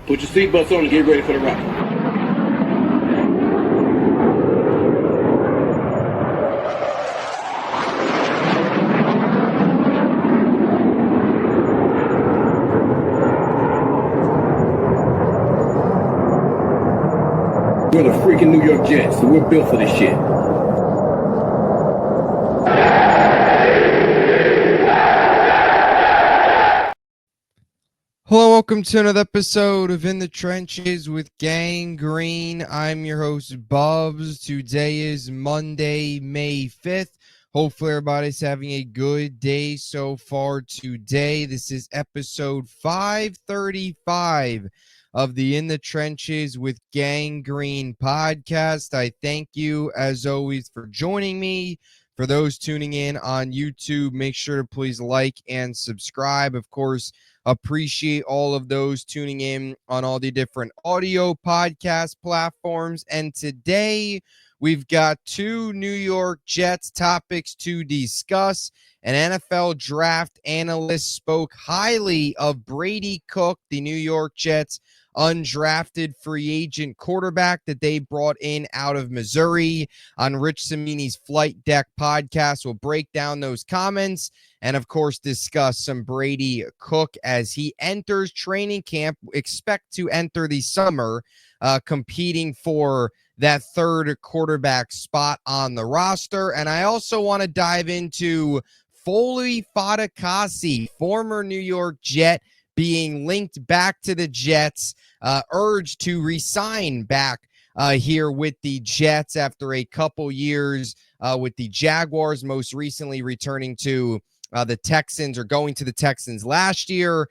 Put your seatbelts on and get ready for the ride. We're the freaking New York Jets, so we're built for this shit. Hello, welcome to another episode of In the Trenches with Gang Green. I'm your host, Bubbs. Today is Monday, May 5th. Hopefully everybody's having a good day so far today. This is episode 535 of the In the Trenches with Gang Green podcast. I thank you, as always, for joining me. For those tuning in on YouTube, make sure to please like and subscribe. Of course, appreciate all of those tuning in on all the different audio podcast platforms. And today we've got two New York Jets topics to discuss. An NFL draft analyst spoke highly of Brady Cook, the New York Jets undrafted free agent quarterback that they brought in out of Missouri on Rich Cimini's Flight Deck podcast. We'll break down those comments and, of course, discuss some Brady Cook as he enters training camp. Expect to enter the summer competing for that third quarterback spot on the roster. And I also want to dive into Foley Fatukasi, former New York Jet, being linked back to the Jets, urged to resign back here with the Jets after a couple years with the Jaguars, most recently returning to the Texans or going to the Texans last year.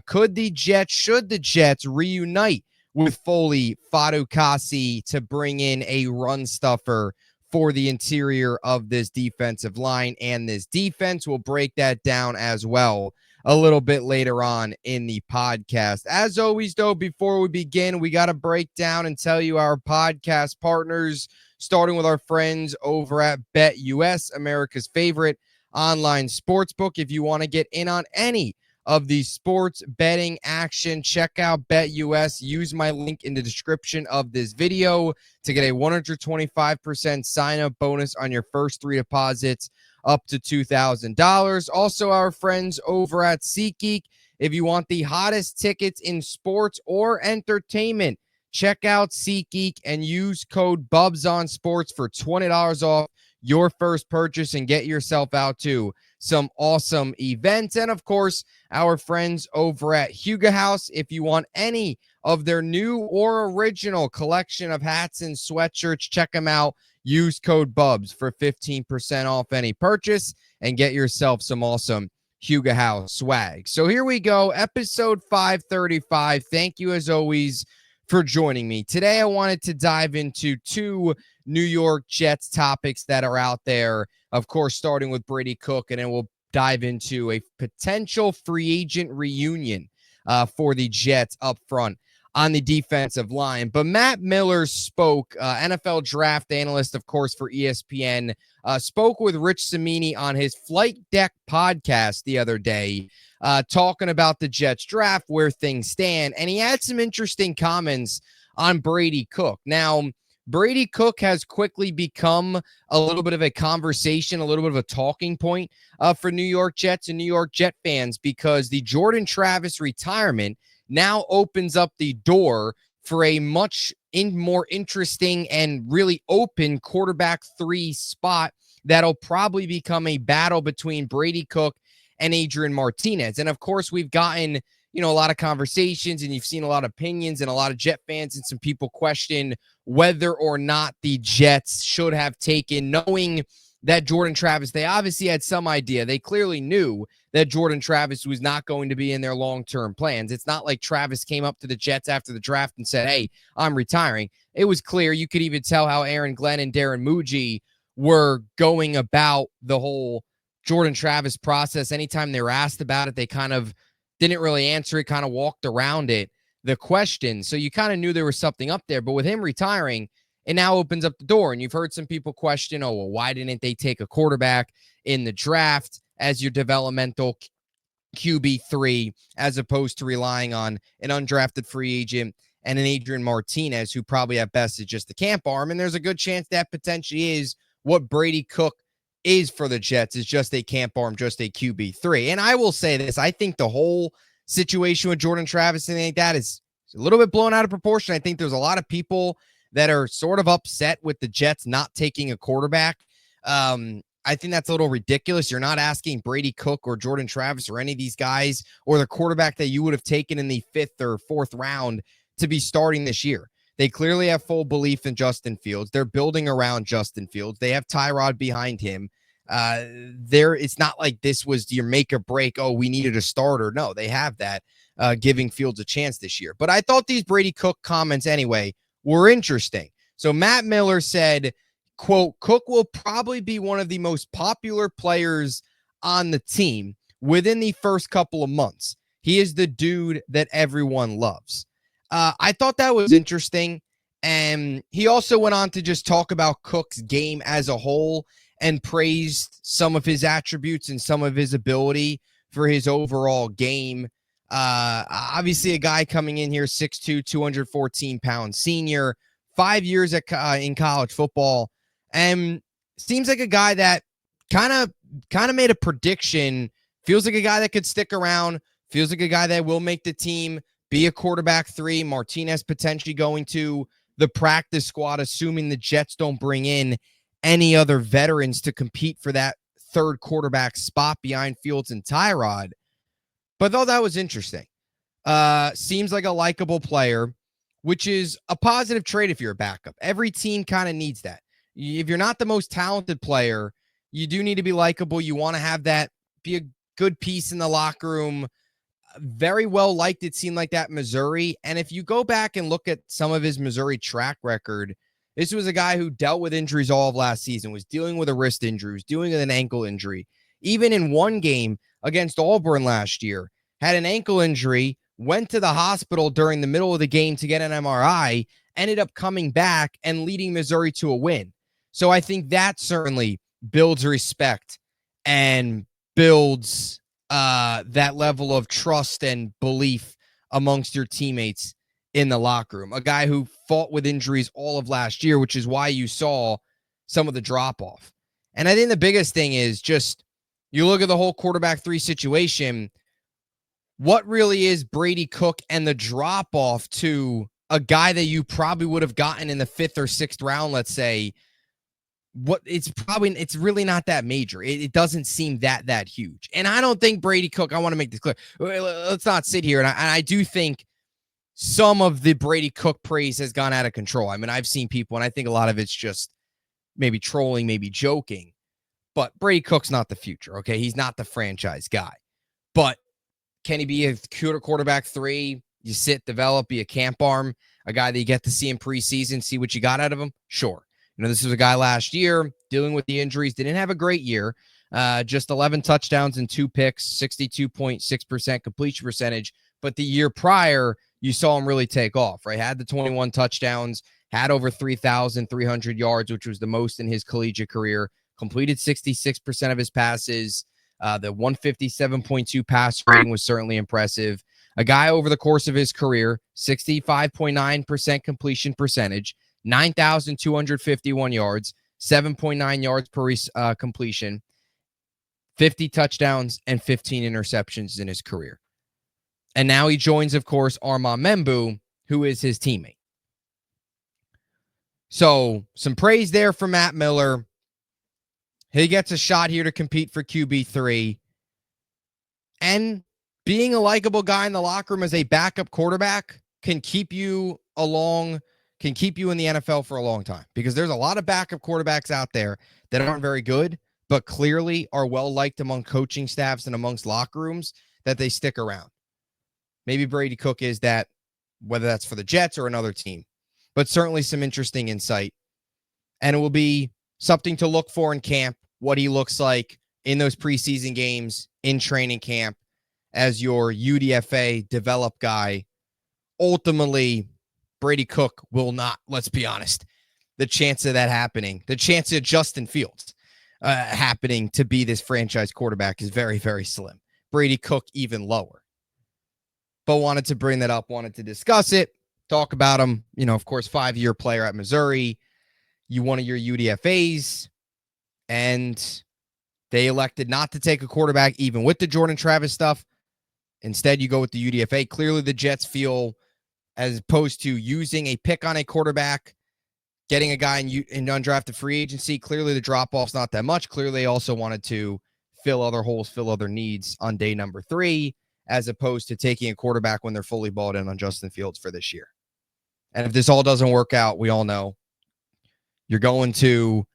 Should the Jets reunite with Foley Fatukasi to bring in a run stuffer for the interior of this defensive line and this defense? We'll break that down as well a little bit later on in the podcast. As always, though, before we begin, we got to break down and tell you our podcast partners, starting with our friends over at BetUS, America's favorite online sportsbook. If you want to get in on any of the sports betting action, check out BetUS. Use my link in the description of this video to get a 125% sign-up bonus on your first three deposits up to $2,000. Also, our friends over at SeatGeek. If you want the hottest tickets in sports or entertainment, check out SeatGeek and use code BUBSONSPORTS for $20 off your first purchase and get yourself out to some awesome events. And of course, our friends over at Huga House. If you want any of their new or original collection of hats and sweatshirts, check them out. Use code BUBS for 15% off any purchase and get yourself some awesome Huga House swag. So here we go, episode 535. Thank you, as always, for joining me. Today, I wanted to dive into two New York Jets topics that are out there. Of course, starting with Brady Cook, and then we'll dive into a potential free agent reunion for the Jets up front on the defensive line. But Matt Miller spoke, NFL draft analyst, of course, for ESPN, spoke with Rich Cimini on his Flight Deck podcast the other day, talking about the Jets draft, where things stand. And he had some interesting comments on Brady Cook. Now, Brady Cook has quickly become a little bit of a conversation, a little bit of a talking point for New York Jets and New York Jet fans, because the Jordan Travis retirement now opens up the door for a much more interesting and really open quarterback 3 spot that'll probably become a battle between Brady Cook and Adrian Martinez. And of course, we've gotten, a lot of conversations, and you've seen a lot of opinions, and a lot of Jet fans and some people question whether or not the Jets should have taken, knowing that Jordan Travis, they obviously had some idea. They clearly knew that Jordan Travis was not going to be in their long-term plans. It's not like Travis came up to the Jets after the draft and said, hey, I'm retiring. It was clear. You could even tell how Aaron Glenn and Darren Muji were going about the whole Jordan Travis process. Anytime they were asked about it, they kind of didn't really answer it, kind of walked around it, the question. So you kind of knew there was something up there. But with him retiring, it now opens up the door. And you've heard some people question, why didn't they take a quarterback in the draft as your developmental QB3 as opposed to relying on an undrafted free agent and an Adrian Martinez, who probably at best is just a camp arm. And there's a good chance that potentially is what Brady Cook is for the Jets, is just a camp arm, just a QB3. And I will say this, I think the whole situation with Jordan Travis and like that is a little bit blown out of proportion. I think there's a lot of people that are sort of upset with the Jets not taking a quarterback. I think that's a little ridiculous. You're not asking Brady Cook or Jordan Travis or any of these guys or the quarterback that you would have taken in the 5th or 4th round to be starting this year. They clearly have full belief in Justin Fields. They're building around Justin Fields. They have Tyrod behind him. It's not like this was your make or break. Oh, we needed a starter. No, they have that, giving Fields a chance this year. But I thought these Brady Cook comments anyway were interesting. So Matt Miller said, quote, Cook will probably be one of the most popular players on the team within the first couple of months. He is the dude that everyone loves. I thought that was interesting. And he also went on to just talk about Cook's game as a whole and praised some of his attributes and some of his ability for his overall game. Obviously, a guy coming in here, 6'2", 214-pound senior, 5 years in college football, and seems like a guy that kind of made a prediction. Feels like a guy that could stick around. Feels like a guy that will make the team, be a quarterback 3. Martinez potentially going to the practice squad, assuming the Jets don't bring in any other veterans to compete for that 3rd quarterback spot behind Fields and Tyrod. But I thought that was interesting. Seems like a likable player, which is a positive trait if you're a backup. Every team kind of needs that. If you're not the most talented player, you do need to be likable. You want to have that, be a good piece in the locker room. Very well liked, it seemed like that, Missouri. And if you go back and look at some of his Missouri track record, this was a guy who dealt with injuries all of last season, was dealing with a wrist injury, was dealing with an ankle injury. Even in one game against Auburn last year, had an ankle injury, went to the hospital during the middle of the game to get an MRI, ended up coming back and leading Missouri to a win. So I think that certainly builds respect and builds that level of trust and belief amongst your teammates in the locker room. A guy who fought with injuries all of last year, which is why you saw some of the drop-off. And I think the biggest thing is just, you look at the whole quarterback 3 situation, what really is Brady Cook and the drop-off to a guy that you probably would have gotten in the 5th or 6th round, let's say, it's really not that major. It doesn't seem that huge. And I don't think Brady Cook, I want to make this clear. Let's not sit here. And I do think some of the Brady Cook praise has gone out of control. I mean, I've seen people, and I think a lot of it's just maybe trolling, maybe joking. But Brady Cook's not the future, okay? He's not the franchise guy. But can he be a quarterback 3? You sit, develop, be a camp arm, a guy that you get to see in preseason, see what you got out of him? Sure. This is a guy last year dealing with the injuries, didn't have a great year, just 11 touchdowns and 2 picks, 62.6% completion percentage. But the year prior, you saw him really take off, right? Had the 21 touchdowns, had over 3,300 yards, which was the most in his collegiate career, completed 66% of his passes. The 157.2 pass rating was certainly impressive. A guy over the course of his career, 65.9% completion percentage, 9,251 yards, 7.9 yards per completion, 50 touchdowns, and 15 interceptions in his career. And now he joins, of course, Armand Membu, who is his teammate. So some praise there for Matt Miller. He gets a shot here to compete for QB3. And being a likable guy in the locker room as a backup quarterback can keep you in the NFL for a long time, because there's a lot of backup quarterbacks out there that aren't very good, but clearly are well-liked among coaching staffs and amongst locker rooms, that they stick around. Maybe Brady Cook is that, whether that's for the Jets or another team, but certainly some interesting insight. And it will be something to look for in camp, what he looks like in those preseason games, in training camp, as your UDFA develop guy. Ultimately, Brady Cook will not, let's be honest, the chance of that happening, the chance of Justin Fields happening to be this franchise quarterback is very, very slim. Brady Cook even lower. But wanted to bring that up, wanted to discuss it, talk about him. Of course, 5-year player at Missouri. You one of your UDFAs, and they elected not to take a quarterback even with the Jordan Travis stuff. Instead, you go with the UDFA. Clearly, the Jets feel, as opposed to using a pick on a quarterback, getting a guy in undrafted free agency, clearly the drop-off's not that much. Clearly, they also wanted to fill other holes, fill other needs on day number 3, as opposed to taking a quarterback when they're fully balled in on Justin Fields for this year. And if this all doesn't work out, we all know you're going to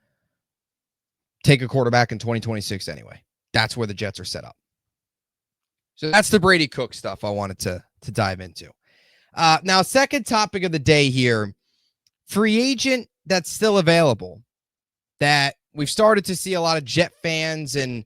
take a quarterback in 2026 anyway. That's where the Jets are set up. So that's the Brady Cook stuff I wanted to dive into. Now, second topic of the day here, free agent that's still available that we've started to see a lot of Jet fans, and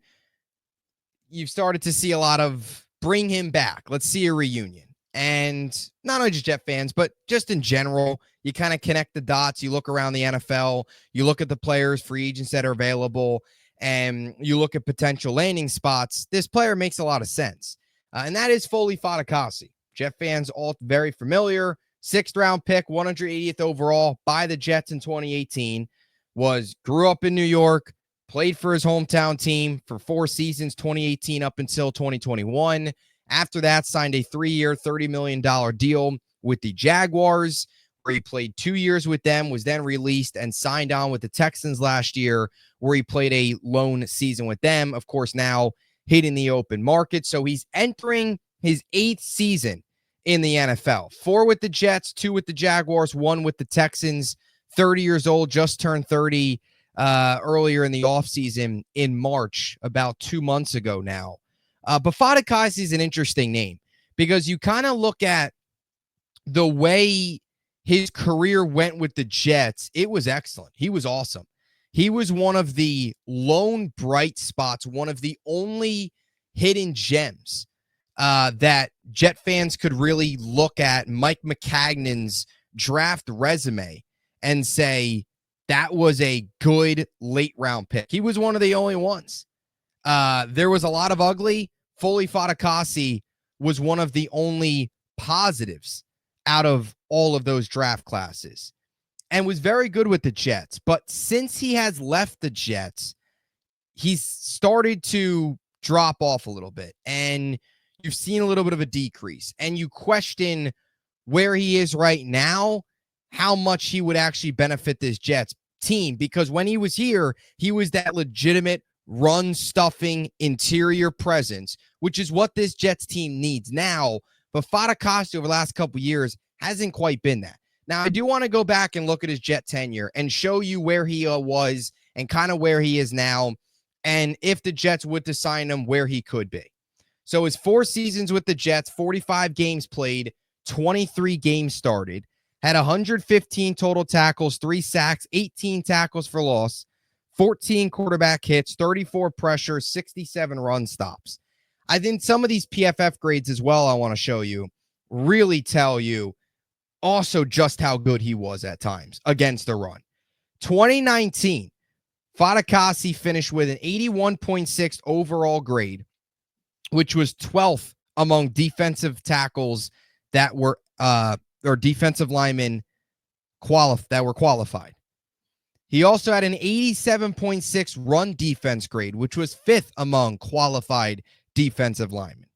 you've started to see a lot of bring him back. Let's see a reunion. And not only just Jet fans, but just in general, you kind of connect the dots. You look around the NFL, you look at the players, free agents that are available, and you look at potential landing spots. This player makes a lot of sense. And that is Foley Fatukasi. Jet fans all very familiar. 6th-round pick, 180th overall by the Jets in 2018. Grew up in New York, played for his hometown team for 4 seasons, 2018 up until 2021. After that, signed a 3-year, $30 million deal with the Jaguars, where he played 2 years with them, was then released and signed on with the Texans last year, where he played a lone season with them. Of course, now hitting the open market. So he's entering his 8th season in the NFL. 4 with the Jets, 2 with the Jaguars, 1 with the Texans. 30 years old, just turned 30 earlier in the offseason in March, about 2 months ago now. But Fatukasi is an interesting name because you kind of look at the way his career went with the Jets. It was excellent. He was awesome. He was one of the lone bright spots, one of the only hidden gems that Jet fans could really look at Mike McCagnon's draft resume and say that was a good late round pick. He was one of the only ones. There was a lot of ugly. Foley Fatukasi was one of the only positives out of all of those draft classes and was very good with the Jets. But since he has left the Jets, he's started to drop off a little bit, and you've seen a little bit of a decrease, and you question where he is right now, how much he would actually benefit this Jets team, because when he was here, he was that legitimate run-stuffing interior presence, which is what this Jets team needs now. But Fatukasi over the last couple years hasn't quite been that. Now, I do want to go back and look at his Jet tenure and show you where he was and kind of where he is now, and if the Jets would to sign him, where he could be. So his 4 seasons with the Jets, 45 games played, 23 games started, had 115 total tackles, 3 sacks, 18 tackles for loss, 14 quarterback hits, 34 pressures, 67 run stops. I think some of these PFF grades as well I want to show you really tell you also just how good he was at times against the run. 2019, Fatukasi finished with an 81.6 overall grade, which was 12th among defensive tackles that were or defensive linemen that were qualified. He also had an 87.6 run defense grade, which was 5th among qualified defensive linemen.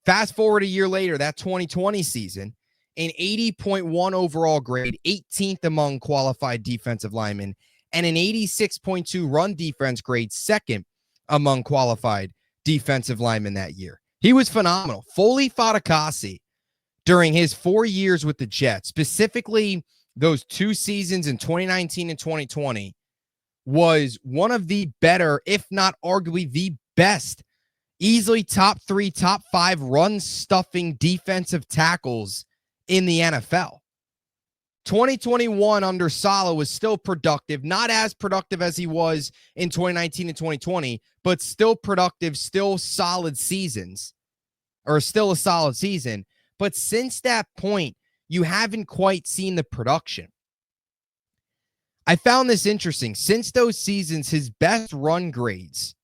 Fast forward a year later, that 2020 season, an 80.1 overall grade, 18th among qualified defensive linemen, and an 86.2 run defense grade, 2nd among qualified defensive linemen that year. He was phenomenal. Foley Fatukasi, during his 4 years with the Jets, specifically those 2 seasons in 2019 and 2020, was one of the better, if not arguably the best, easily top 3, top 5 run-stuffing defensive tackles in the NFL. 2021 under Saleh was still productive, not as productive as he was in 2019 and 2020, but still productive, still solid seasons, or still a solid season. But since that point, you haven't quite seen the production. I found this interesting. Since those seasons, his best run grades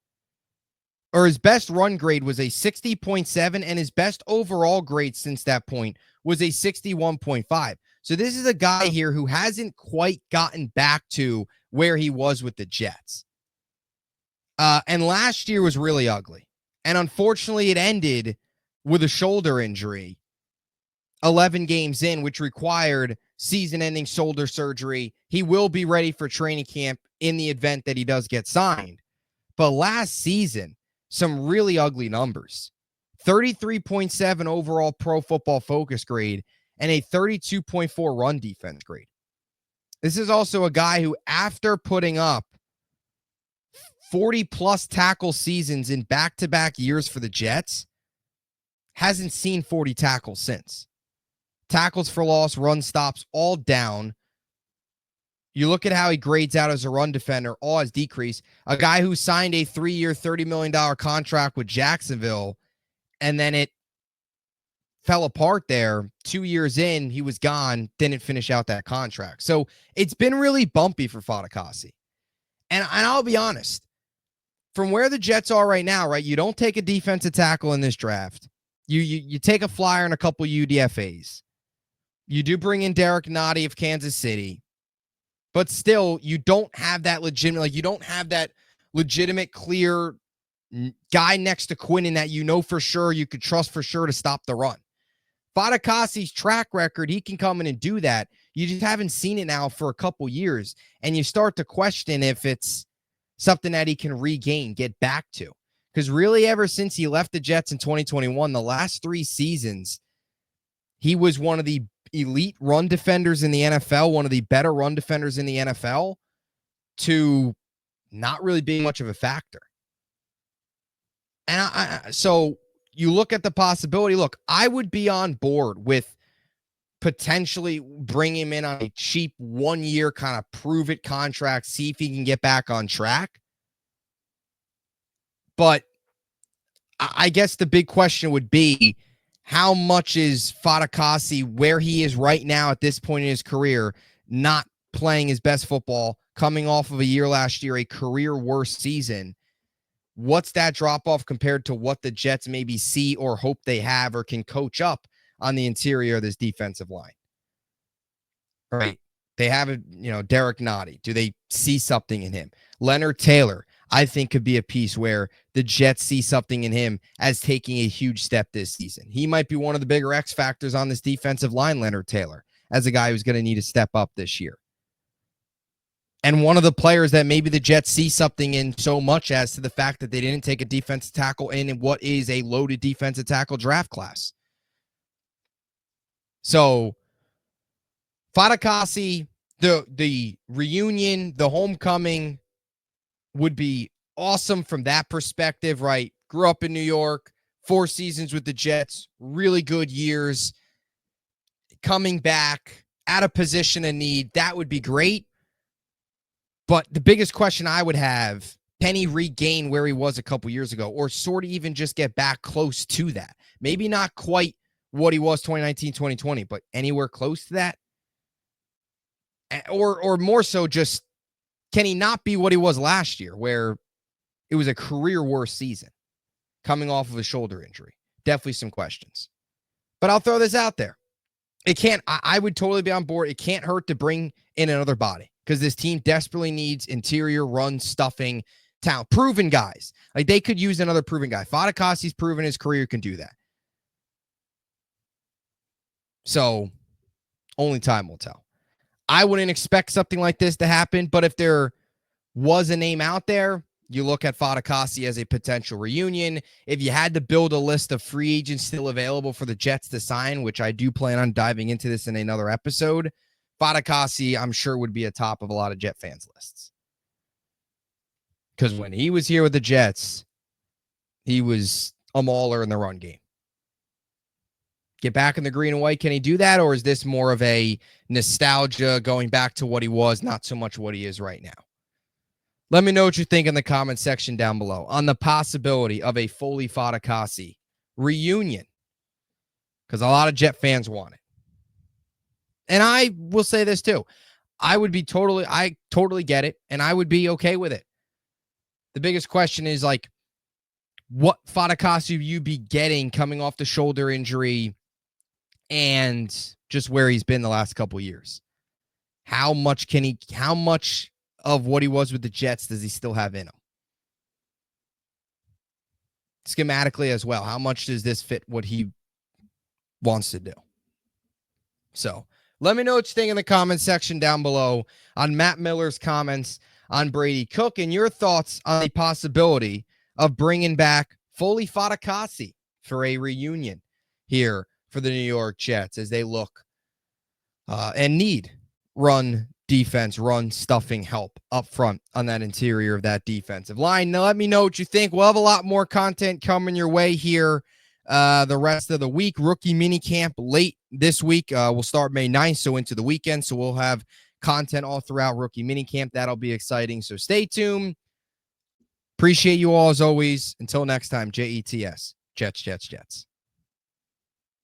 or his best run grade was a 60.7, and his best overall grade since that point was a 61.5. So this is a guy here who hasn't quite gotten back to where he was with the Jets. And last year was really ugly. And unfortunately, it ended with a shoulder injury 11 games in, which required season-ending shoulder surgery. He will be ready for training camp in the event that he does get signed. But last season, some really ugly numbers. 33.7 overall Pro Football Focus grade and a 32.4 run defense grade. This is also a guy who, after putting up 40-plus tackle seasons in back-to-back years for the Jets, hasn't seen 40 tackles since. Tackles for loss, run stops, all down. You look at how he grades out as a run defender, all has decreased. A guy who signed a 3-year, $30 million contract with Jacksonville, and then it fell apart there. 2 years in, he was gone, didn't finish out that contract. So it's been really bumpy for Fatukasi. And I'll be honest, from where the Jets are right now, right, you don't take a defensive tackle in this draft. You take a flyer and a couple UDFAs. You do bring in Derek Nottie of Kansas City. But still, you don't have that legitimate, clear guy next to Quinnen that you know for sure you could trust for sure to stop the run. Fatukasi's track record, he can come in and do that. You just haven't seen it now for a couple years, and you start to question if it's something that he can regain, get back to. Because really, ever since he left the Jets in 2021, the last 3 seasons, he was one of the elite run defenders in the NFL, one of the better run defenders in the NFL, to not really being much of a factor. And so you look at the possibility. Look, I would be on board with potentially bringing him in on a cheap 1-year kind of prove it contract, see if he can get back on track. But I guess the big question would be, how much is Fatukasi, where he is right now at this point in his career, not playing his best football, coming off of a year last year, a career worst season? What's that drop off compared to what the Jets maybe see or hope they have or can coach up on the interior of this defensive line? Right. They have Derek Nottie. Do they see something in him? Leonard Taylor, I think, could be a piece where the Jets see something in him as taking a huge step this season. He might be one of the bigger X factors on this defensive line, Leonard Taylor, as a guy who's going to need to step up this year. And one of the players that maybe the Jets see something in so much as to the fact that they didn't take a defensive tackle in what is a loaded defensive tackle draft class. So Fatukasi, the reunion, the homecoming would be awesome from that perspective, right? Grew up in New York, 4 seasons with the Jets, really good years. Coming back at a position of need, that would be great. But the biggest question I would have, can he regain where he was a couple years ago, or sort of even just get back close to that? Maybe not quite what he was 2019, 2020, but anywhere close to that? Or more so, just can he not be what he was last year, where it was a career worst season coming off of a shoulder injury? Definitely some questions. But I'll throw this out there. I would totally be on board. It can't hurt to bring in another body, because this team desperately needs interior run stuffing talent. Proven guys. Like, they could use another proven guy. Fatukasi's proven his career can do that. So only time will tell. I wouldn't expect something like this to happen, but if there was a name out there, you look at Fatukasi as a potential reunion. If you had to build a list of free agents still available for the Jets to sign, which I do plan on diving into this in another episode, Fatukasi, I'm sure, would be atop of a lot of Jet fans' lists. Because when he was here with the Jets, he was a mauler in the run game. Get back in the green and white, can he do that? Or is this more of a nostalgia going back to what he was, not so much what he is right now? Let me know what you think in the comment section down below on the possibility of a Foley Fatukasi reunion, because a lot of Jet fans want it. And I will say this too. I totally get it, and I would be okay with it. The biggest question is, like, what Fatukasi you be getting coming off the shoulder injury and just where he's been the last couple of years. How much of what he was with the Jets does he still have in him? Schematically as well, how much does this fit what he wants to do? So let me know what you think in the comments section down below on Matt Miller's comments on Brady Cook and your thoughts on the possibility of bringing back Foley Fatukasi for a reunion here for the New York Jets as they look and need run defense, run stuffing help up front on that interior of that defensive line. Now, let me know what you think. We'll have a lot more content coming your way here the rest of the week. Rookie minicamp late this week. We'll start May 9th, so into the weekend. So we'll have content all throughout rookie minicamp. That'll be exciting. So stay tuned. Appreciate you all as always. Until next time, JETS. Jets, Jets, Jets.